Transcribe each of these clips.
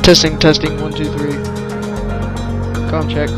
Testing, testing, 1, 2, 3. Comm check.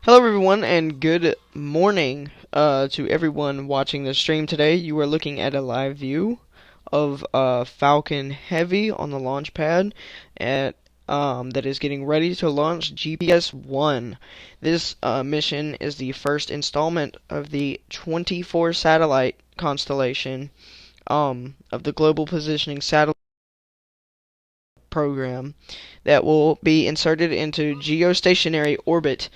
Hello everyone and good morning to everyone watching the stream today. You are looking at a live view of Falcon Heavy on the launch pad that is getting ready to launch GPS-1. This mission is the first installment of the 24 satellite constellation of the Global Positioning Satellite program that will be inserted into geostationary orbit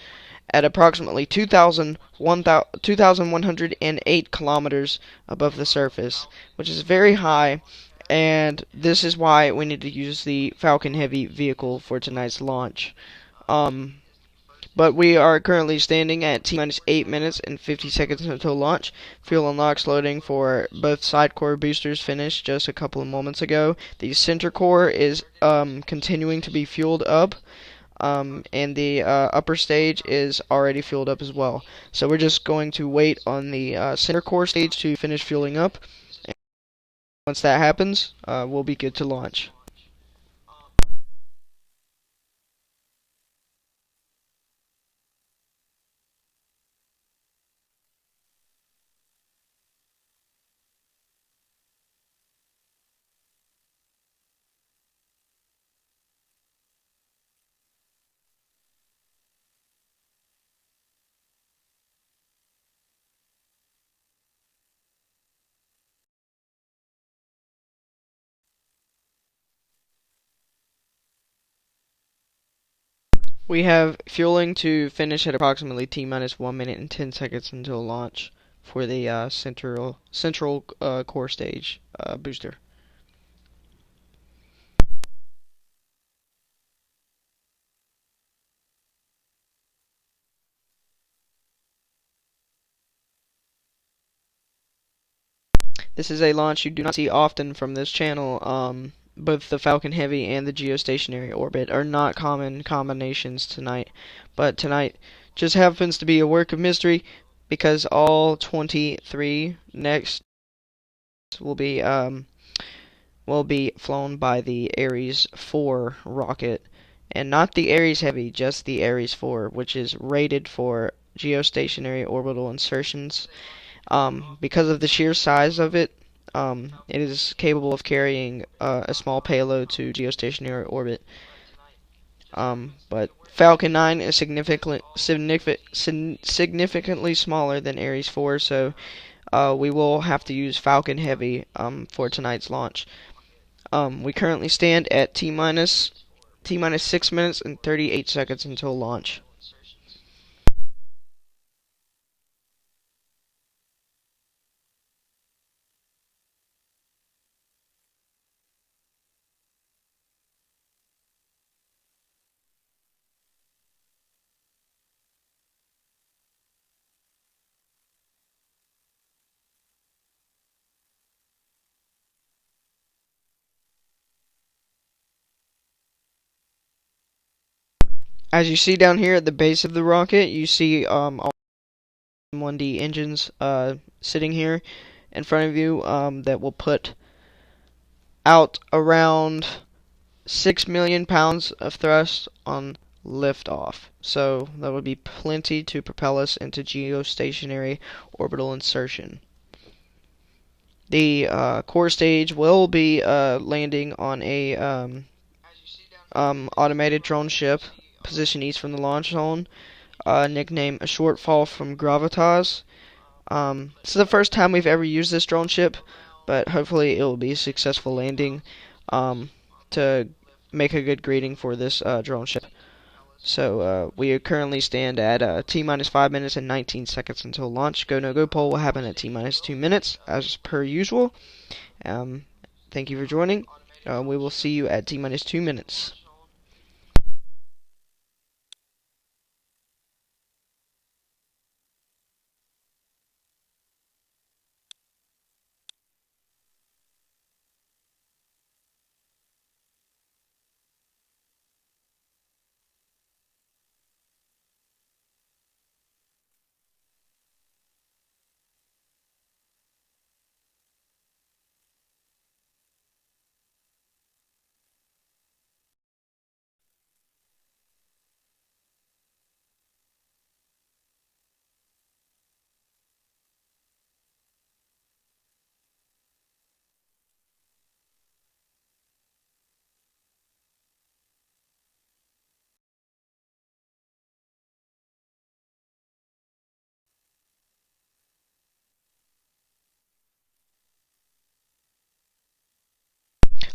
at approximately 2,108 kilometers above the surface, which is very high, and this is why we need to use the Falcon Heavy vehicle for tonight's launch. But we are currently standing at T-minus 8 minutes and 50 seconds until launch. Fuel unlocks loading for both side core boosters finished just a couple of moments ago. The center core is continuing to be fueled up. And the upper stage is already fueled up as well. So we're just going to wait on the center core stage to finish fueling up. And once that happens, we'll be good to launch. We have fueling to finish at approximately T minus 1 minute and 10 seconds until launch for the central core stage booster. This is a launch you do not see often from this channel. Both the Falcon Heavy and the geostationary orbit are not common combinations tonight, but tonight just happens to be a work of mystery because all 23 next will be flown by the Ares 4 rocket, and not the Ares Heavy, just the Ares 4, which is rated for geostationary orbital insertions. Because of the sheer size of it, it is capable of carrying a small payload to geostationary orbit. But Falcon 9 is significantly smaller than Ares 4, so we will have to use Falcon Heavy for tonight's launch. We currently stand at T minus 6 minutes and 38 seconds until launch. As you see down here at the base of the rocket, you see all 1D engines sitting here in front of you that will put out around 6 million pounds of thrust on liftoff. So that would be plenty to propel us into geostationary orbital insertion. The core stage will be landing on a automated drone ship positioned east from the launch zone, nicknamed a shortfall from Gravitas. This is the first time we've ever used this drone ship, but hopefully it will be a successful landing to make a good greeting for this drone ship. So we currently stand at T minus 5 minutes and 19 seconds until launch. Go no go poll will happen at T minus 2 minutes as per usual. Thank you for joining. We will see you at T minus 2 minutes.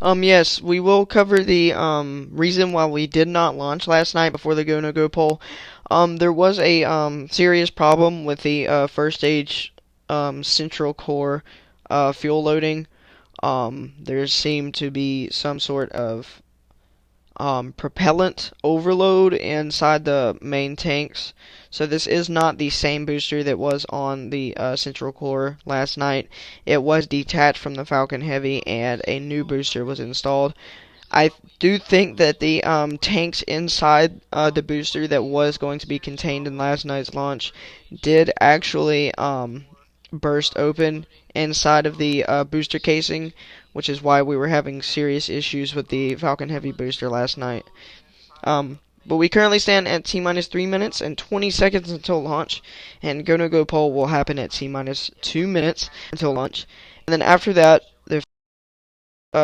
Yes, we will cover the reason why we did not launch last night before the go no go poll. There was a serious problem with the first stage central core fuel loading. There seemed to be some sort of propellant overload inside the main tanks. So this is not the same booster that was on the central core last night. It was detached from the Falcon Heavy and a new booster was installed. I do think that the tanks inside the booster that was going to be contained in last night's launch did actually burst open inside of the booster casing, which is why we were having serious issues with the Falcon Heavy booster last night. But we currently stand at T minus 3 minutes and 20 seconds until launch, and go no go poll will happen at T minus 2 minutes until launch. And then after that, the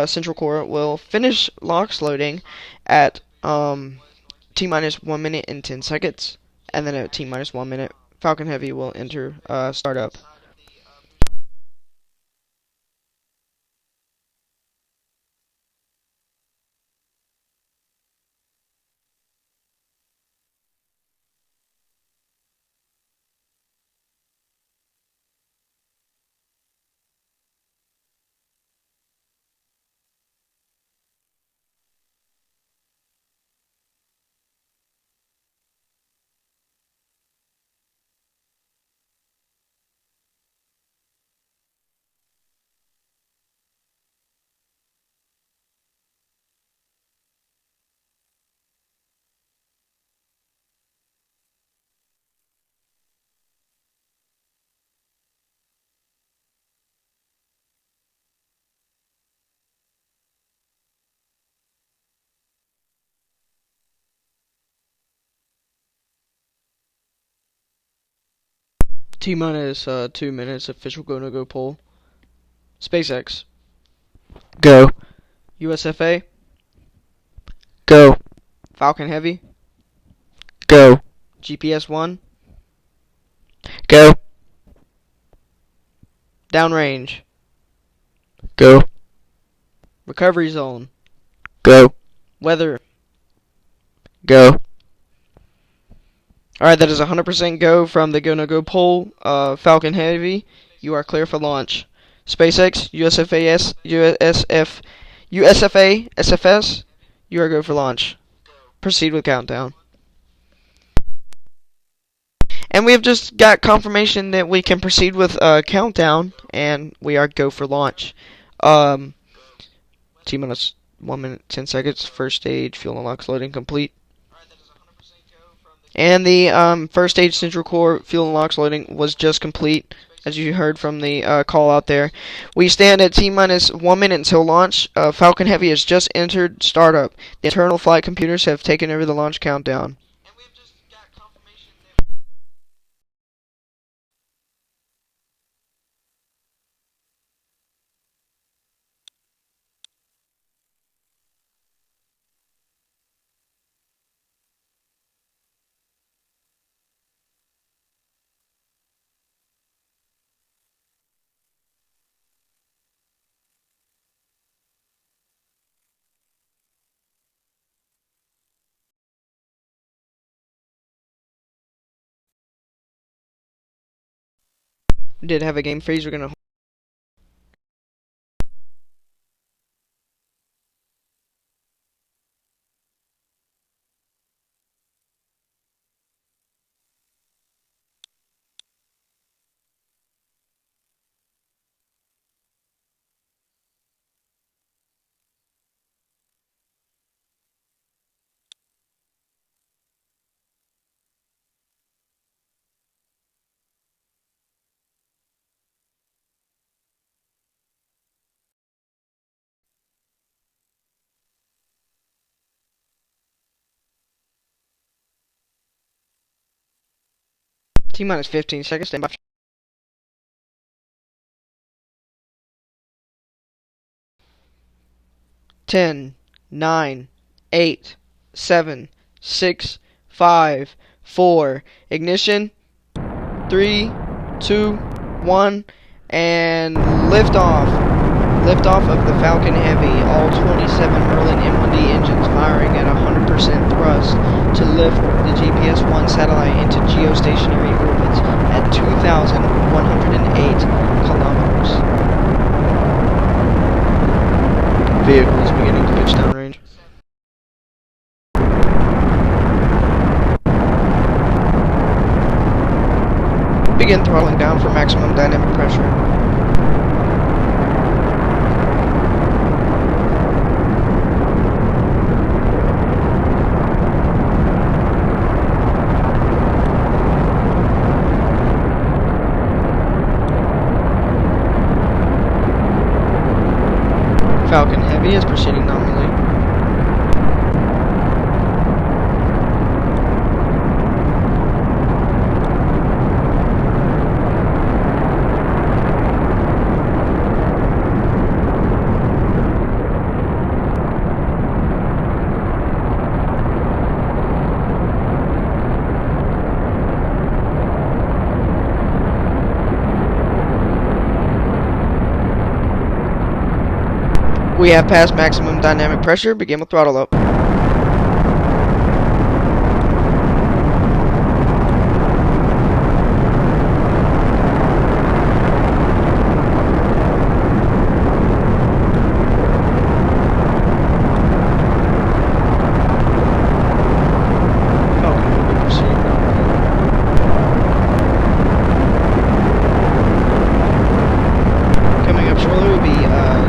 central core will finish LOX loading at T minus 1 minute and 10 seconds, and then at T minus 1 minute, Falcon Heavy will enter startup. T-minus 2 minutes, official go-no-go poll. SpaceX. Go. USFA. Go. Falcon Heavy. Go. GPS-1. Go. Downrange. Go. Recovery zone. Go. Weather. Go. Alright, that is 100% go from the go-no-go poll. Falcon Heavy, you are clear for launch. SpaceX, USFA-SFS, you are go for launch. Proceed with countdown. And we have just got confirmation that we can proceed with countdown, and we are go for launch. T-minus 1 minute 10 seconds. First stage fuel unlocks loading complete. And the first stage central core fuel unlocks loading was just complete, as you heard from the call out there. We stand at T-minus 1 minute until launch. Falcon Heavy has just entered startup. The internal flight computers have taken over the launch countdown. We did have a game freeze. We're gonna. T-minus 15 seconds. Stand by. 10, 9, 8, 7, 6, 5, 4. Ignition. 3, 2, 1, and liftoff. Liftoff of the Falcon Heavy. All 27 Merlin M1D engines firing at 100% thrust to lift the GPS-1 satellite into geostationary orbits at 2,108 kilometers. Vehicle is beginning to pitch downrange. Begin throttling down for maximum dynamic pressure. Falcon Heavy is proceeding nominally. We have passed maximum dynamic pressure. Begin with throttle up. Coming up shortly will be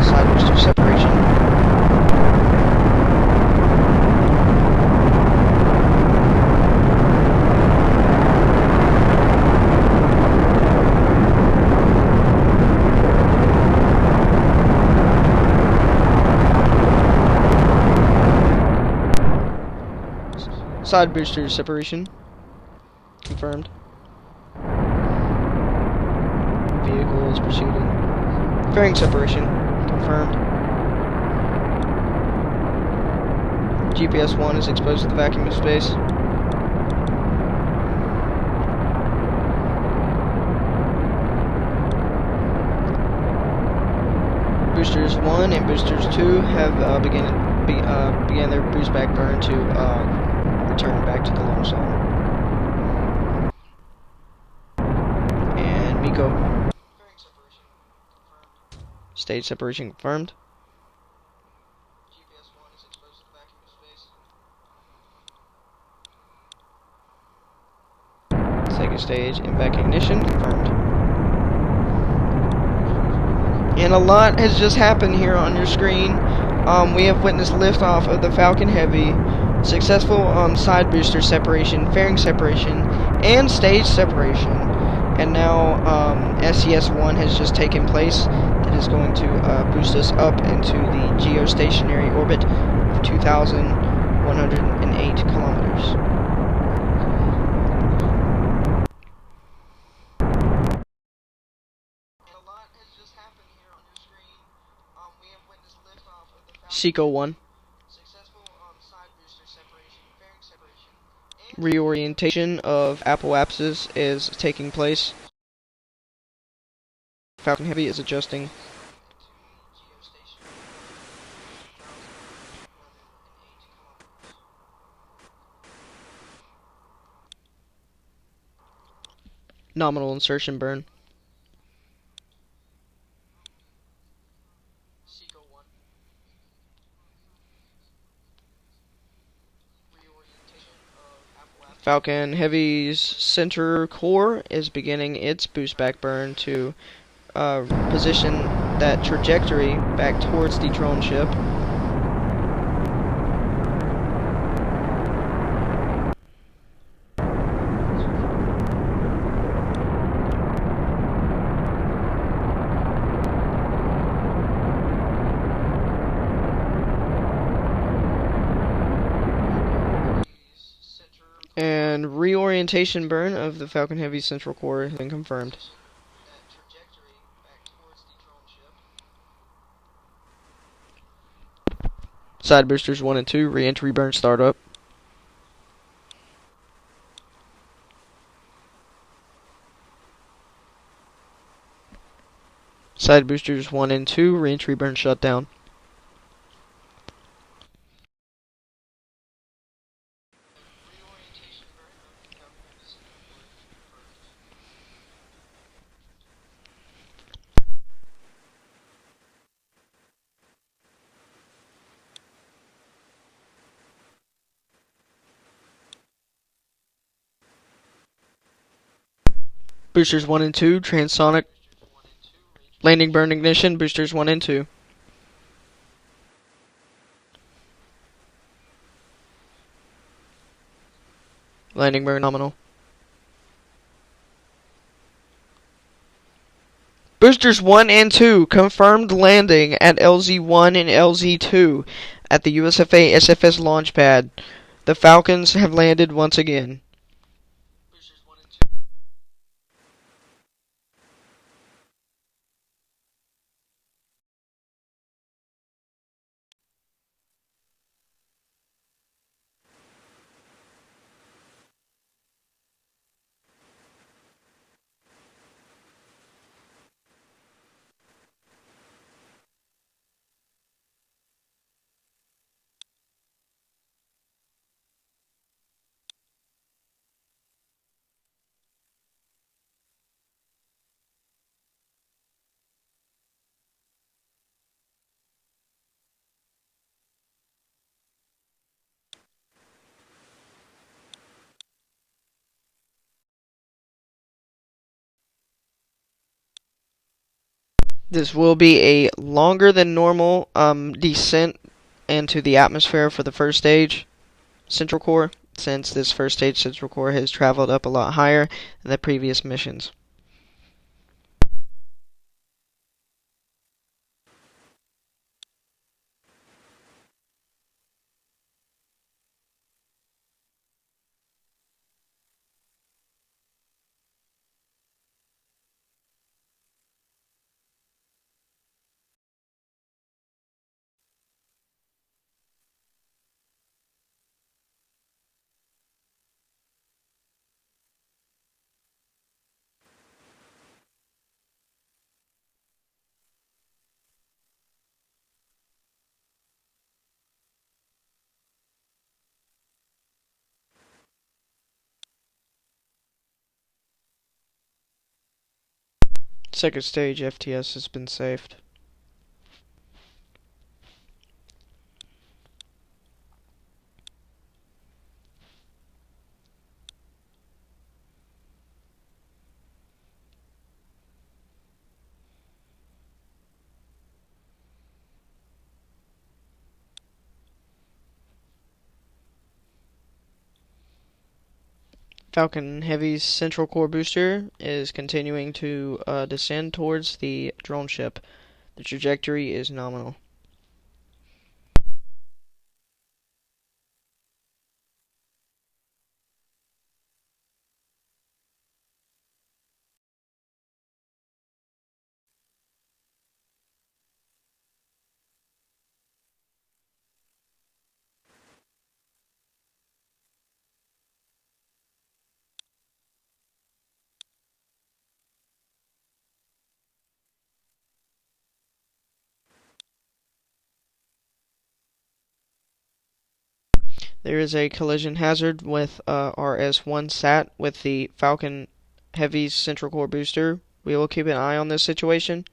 side booster separation. Side booster separation. Confirmed. is proceeding. Fairing separation confirmed. GPS-1 is exposed to the vacuum of space. Boosters 1 and boosters 2 have began their boost back burn to return back to the launch zone. And Miko. Stage separation confirmed. GPS-1 is exposed to the vacuum of space. Second stage impact ignition confirmed. And a lot has just happened here on your screen. We have witnessed liftoff of the Falcon Heavy, successful side booster separation, fairing separation, and stage separation. And now SES-1 has just taken place. That is going to boost us up into the geostationary orbit of 2,108 kilometers. Seco 1. Reorientation of apoapsis is taking place. Falcon Heavy is adjusting. Nominal insertion burn. Falcon Heavy's center core is beginning its boost back burn to position that trajectory back towards the drone ship. And reorientation burn of the Falcon Heavy central core has been confirmed. Side boosters 1 and 2, re-entry burn startup. Side boosters 1 and 2, re-entry burn shutdown. Boosters 1 and 2, transonic landing burn ignition, boosters 1 and 2. Landing burn nominal. Boosters 1 and 2 confirmed landing at LZ-1 and LZ-2 at the USFA-SFS launch pad. The Falcons have landed once again. This will be a longer than normal descent into the atmosphere for the first stage central core, since this first stage central core has traveled up a lot higher than the previous missions. Second stage FTS has been saved. Falcon Heavy's central core booster is continuing to descend towards the drone ship. The trajectory is nominal. There is a collision hazard with RS-1 SAT with the Falcon Heavy's central core booster. We will keep an eye on this situation.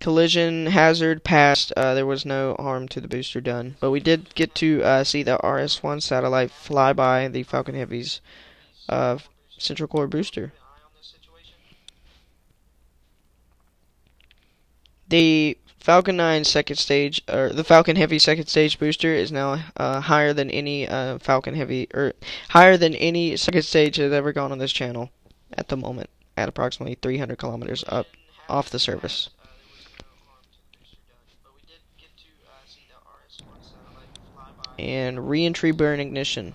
Collision hazard passed. There was no harm to the booster done, but we did get to see the RS-1 satellite fly by the Falcon Heavy's uh, central core booster. The Falcon 9 second stage, or the Falcon Heavy second stage booster is now higher than any Falcon Heavy, or higher than any second stage has ever gone on this channel at the moment, at approximately 300 kilometers up off the surface. And re-entry burn ignition.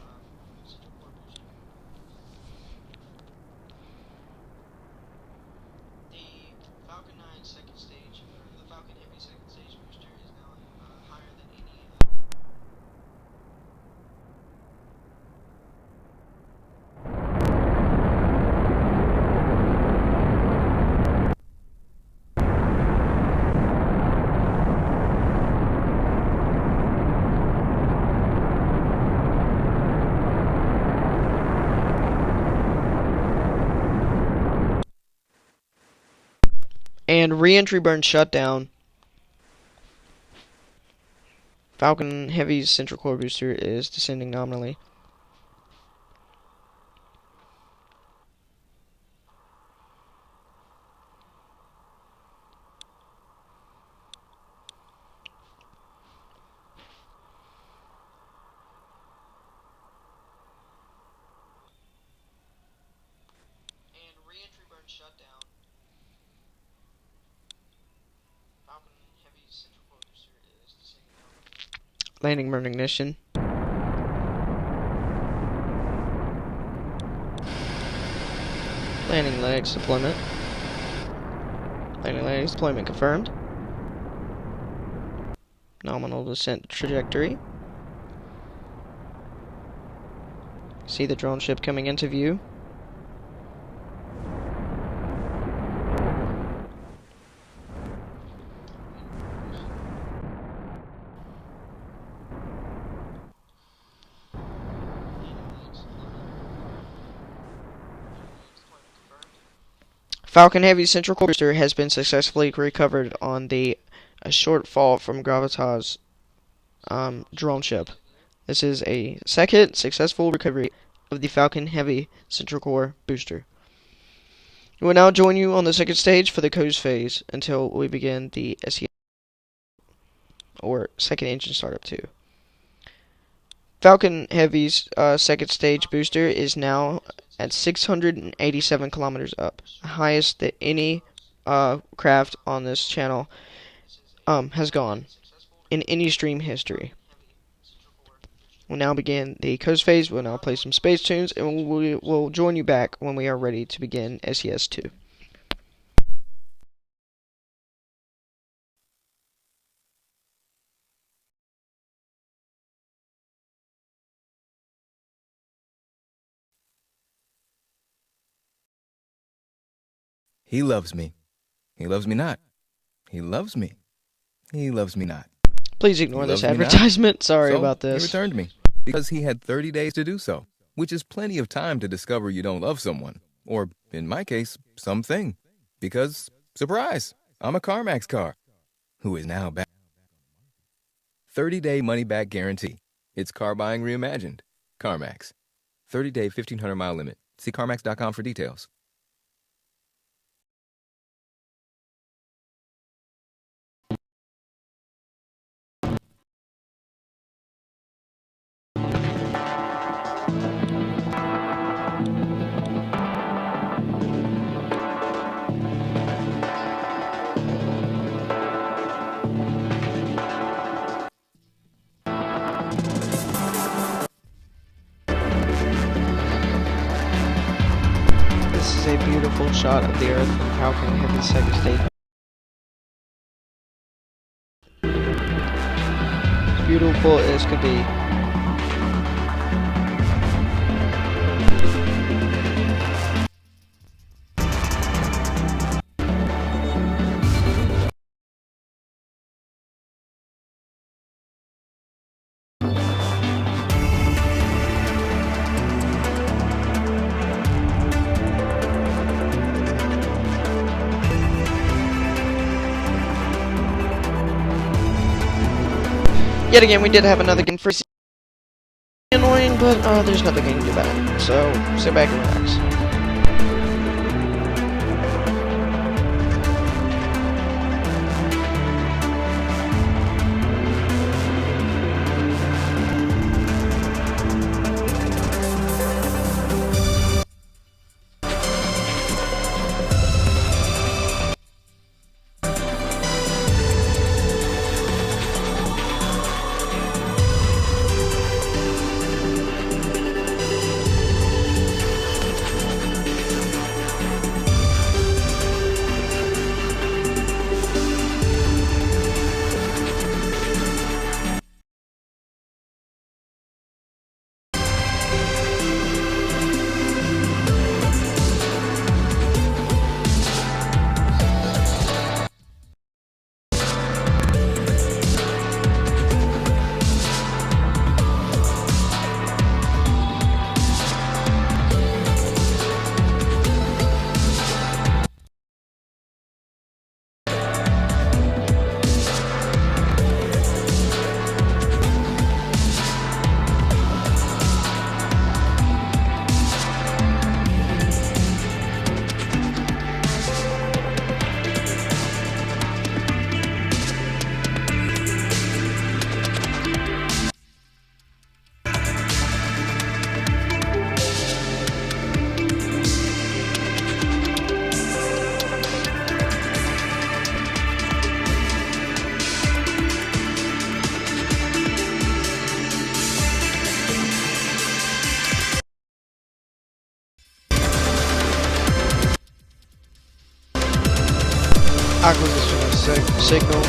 And re-entry burn shutdown. Falcon Heavy's central core booster is descending nominally. Landing burn ignition. Landing legs deployment. Landing legs deployment confirmed. Nominal descent trajectory. See the drone ship coming into view. Falcon Heavy central core booster has been successfully recovered on the short fall from Gravitas drone ship. This is a second successful recovery of the Falcon Heavy central core booster. We will now join you on the second stage for the coast phase until we begin the SES or second engine startup 2. Falcon Heavy's second stage booster is now at 687 kilometers up, the highest that any craft on this channel has gone in any stream history. We'll now begin the coast phase. We'll now play some space tunes, and we'll join you back when we are ready to begin SES 2. He loves me. He loves me not. He loves me. He loves me not. Please ignore He this loves me not. advertisement. Sorry So about he this. returned me because he had 30 days to do so, which is plenty of time to discover you don't love someone, or in my case, something. Because, surprise, I'm a CarMax car, who is now back. 30-day money-back guarantee. It's car buying reimagined. CarMax. 30-day 1,500-mile limit. See CarMax.com for details. This is a beautiful shot of the Earth from Falcon Heavy second stage. As beautiful as could be. Yet again, we did have another game for annoying, but there's nothing I can do about it. So sit back and relax. Acquisition signal.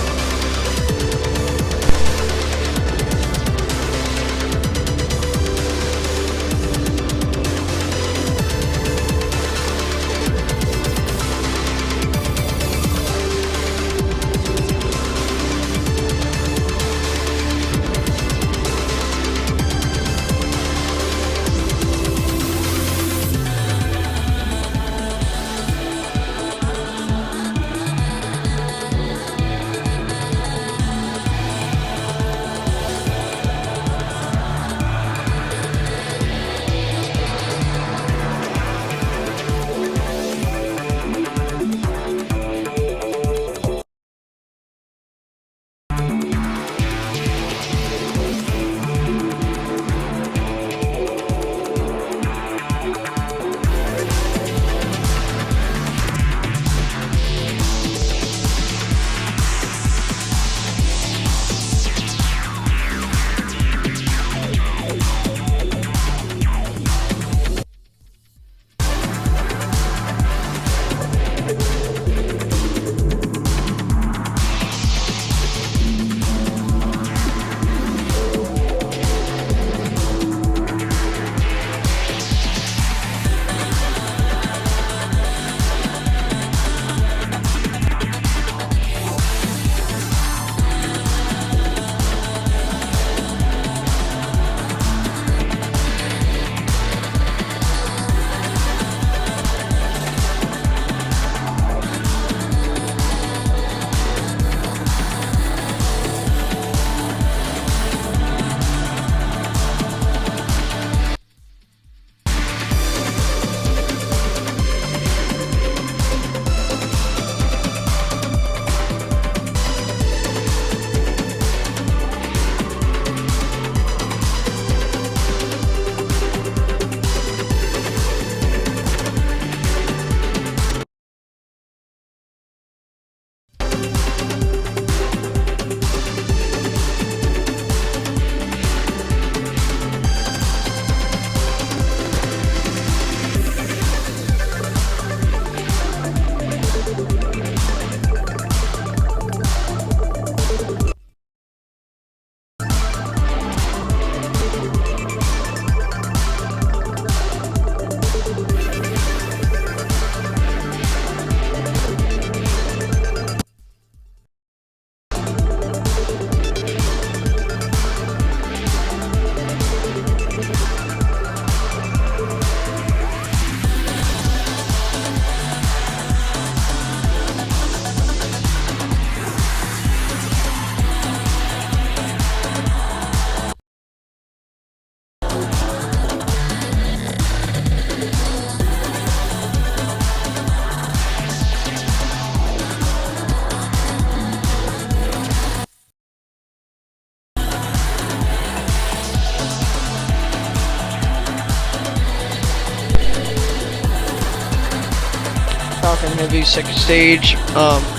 Falcon Heavy second stage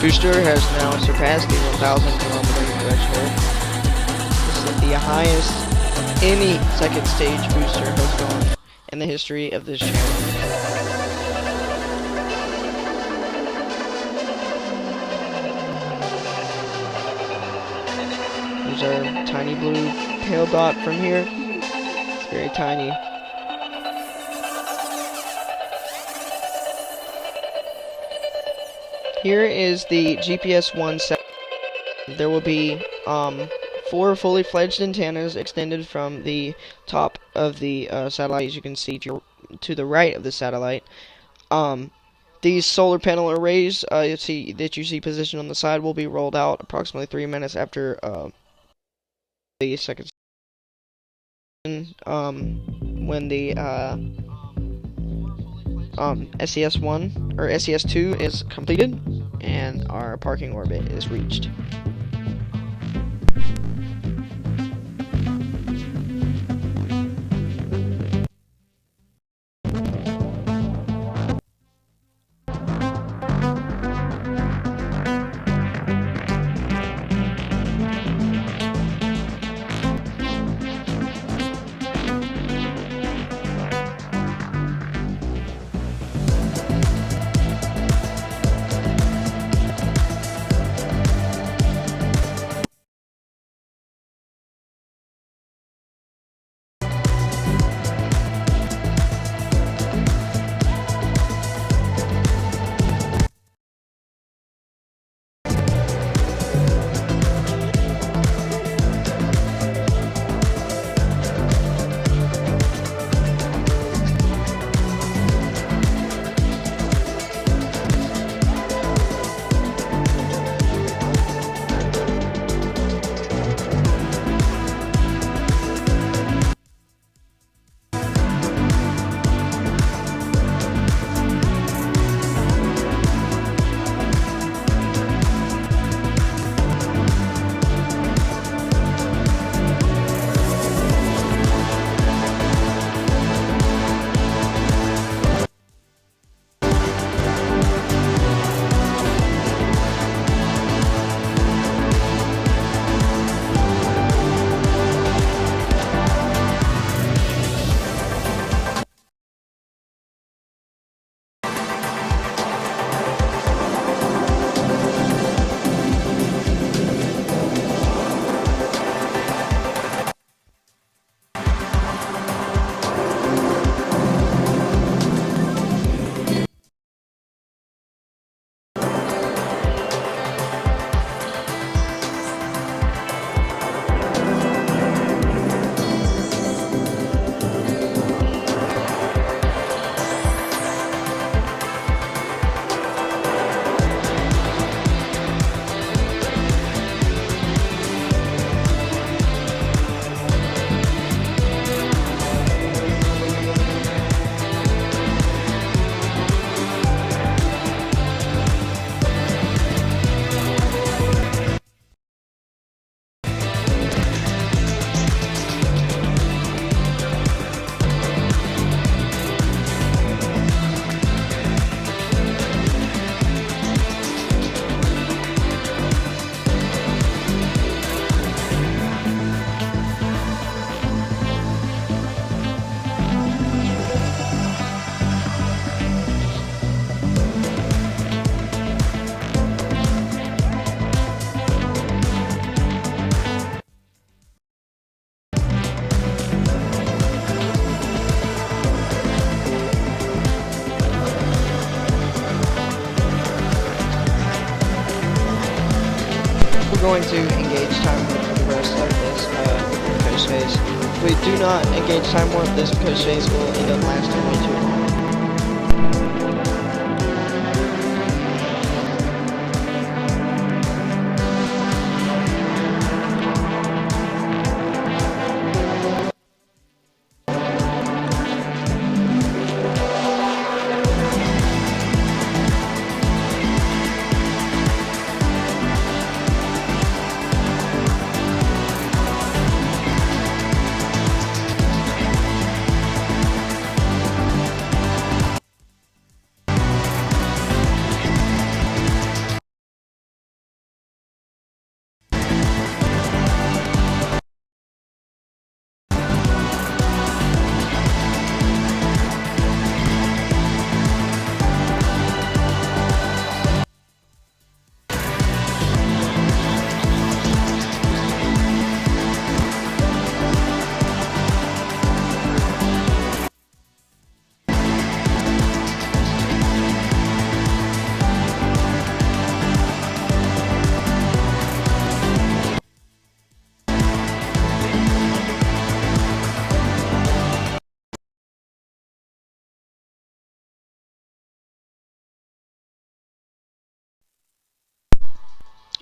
booster has now surpassed the 1,000 kilometer threshold. This is the highest any second stage booster has gone in the history of this channel. There's our tiny blue pale dot from here. It's very tiny. Here is the GPS-1 set. There will be 4 fully fledged antennas extended from the top of the satellite, as you can see to the right of the satellite. These solar panel arrays you see positioned on the side will be rolled out approximately 3 minutes after the second when the SES-1 or SES-2 is completed and our parking orbit is reached. Going to engage time warp for the rest of this coast phase. If we do not engage time warp, this coast phase will end up lasting way too long.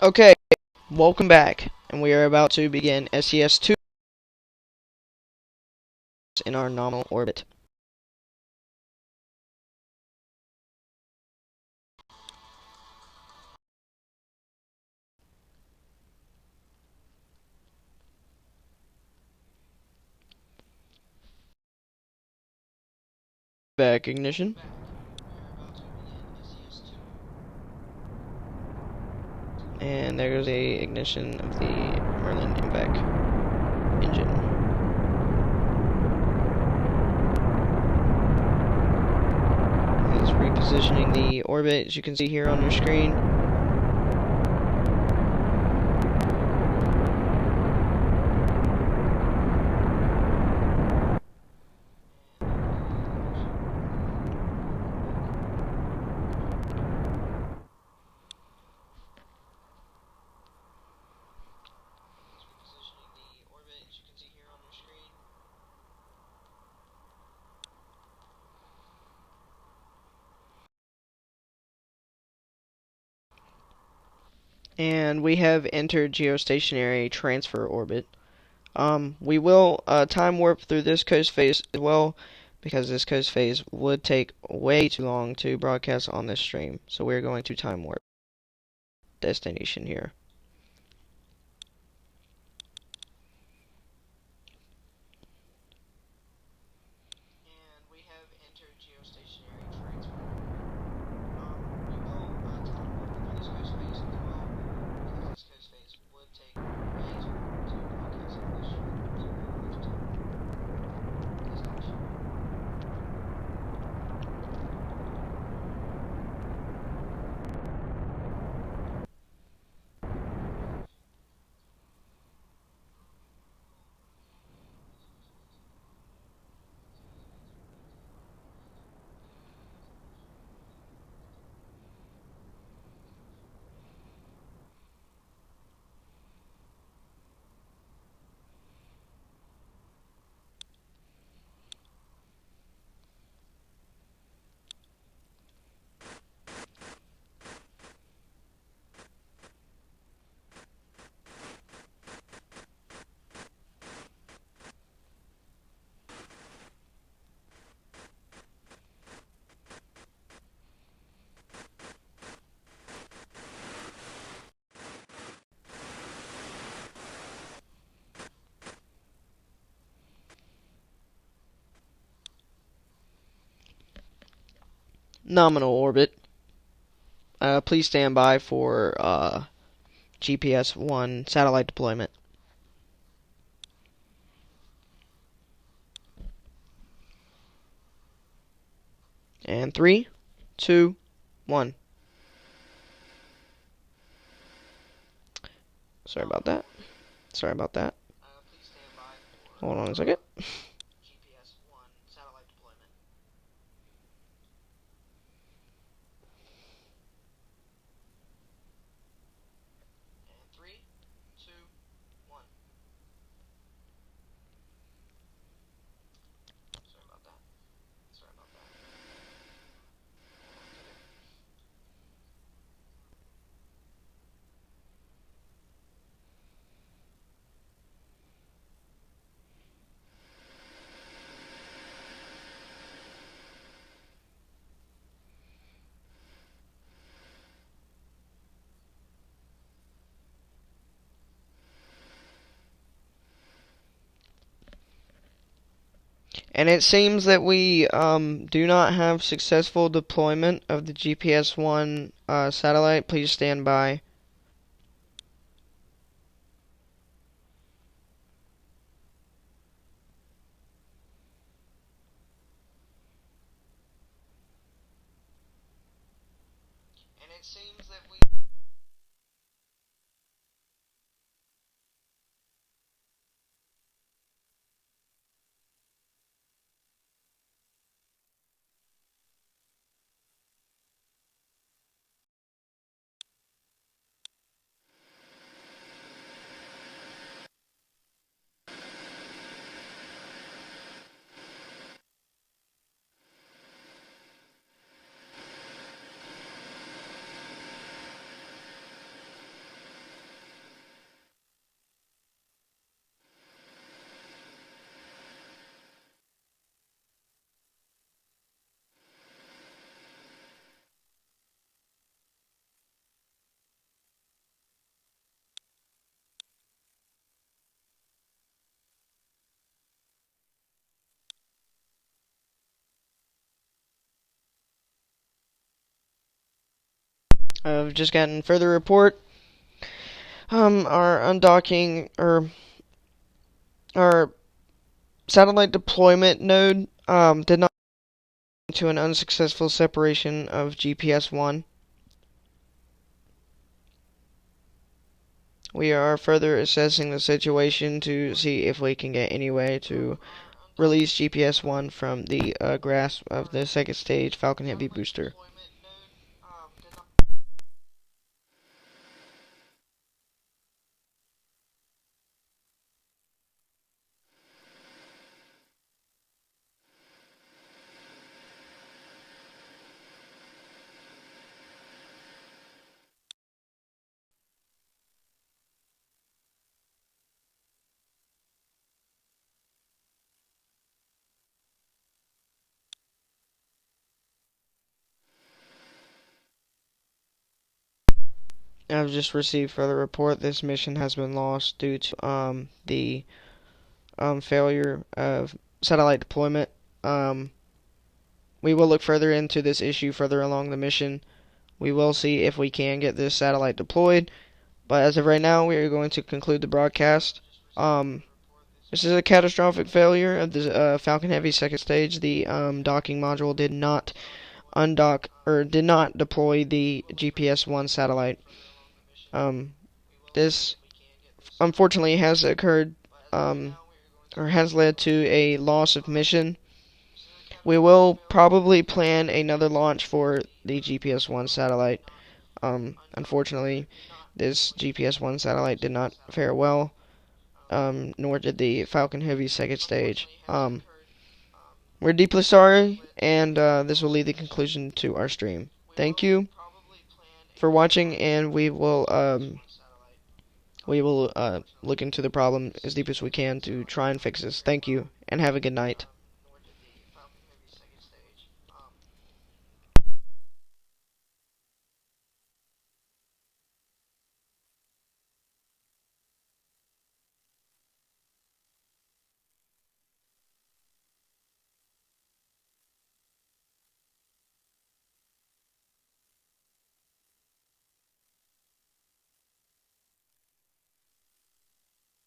Okay, welcome back, and we are about to begin SES-2 in our nominal orbit. Back ignition. And there goes the ignition of the Merlin impact engine. It's repositioning the orbit, as you can see here on your screen. And we have entered geostationary transfer orbit. We will time warp through this coast phase as well, because this coast phase would take way too long to broadcast on this stream. So we're going to time warp destination here. And we have entered geostationary transfer. We will time warp through this coast phase as well, because this coast phase would take way too long to broadcast on this stream. So we're going to time warp destination. Nominal orbit. Please stand by for GPS-1 satellite deployment. And 3, 2, 1. Sorry about that. Sorry about that. Hold on a second. GPS-1 satellite deployment. And 3, 2, 1. Sorry about that. Sorry about that. And it seems that we do not have successful deployment of the GPS-1 satellite. Please stand by. And it seems that we we've just gotten further report. Our undocking, or our satellite deployment node, did not lead to an unsuccessful separation of GPS-1. We are further assessing the situation to see if we can get any way to release GPS-1 from the grasp of the second stage Falcon Heavy booster. I've just received further report this mission has been lost due to the failure of satellite deployment. We will look further into this issue further along the mission. We will see if we can get this satellite deployed, but as of right now, we are going to conclude the broadcast. This is a catastrophic failure of the Falcon Heavy second stage. The docking module did not undock or did not deploy the GPS-1 satellite. This unfortunately has occurred, or has led to a loss of mission. We will probably plan another launch for the GPS-1 satellite. Unfortunately, this GPS-1 satellite did not fare well, nor did the Falcon Heavy second stage. We're deeply sorry, and this will lead the conclusion to our stream. Thank you for watching, and we will look into the problem as deep as we can to try and fix this. Thank you, and have a good night.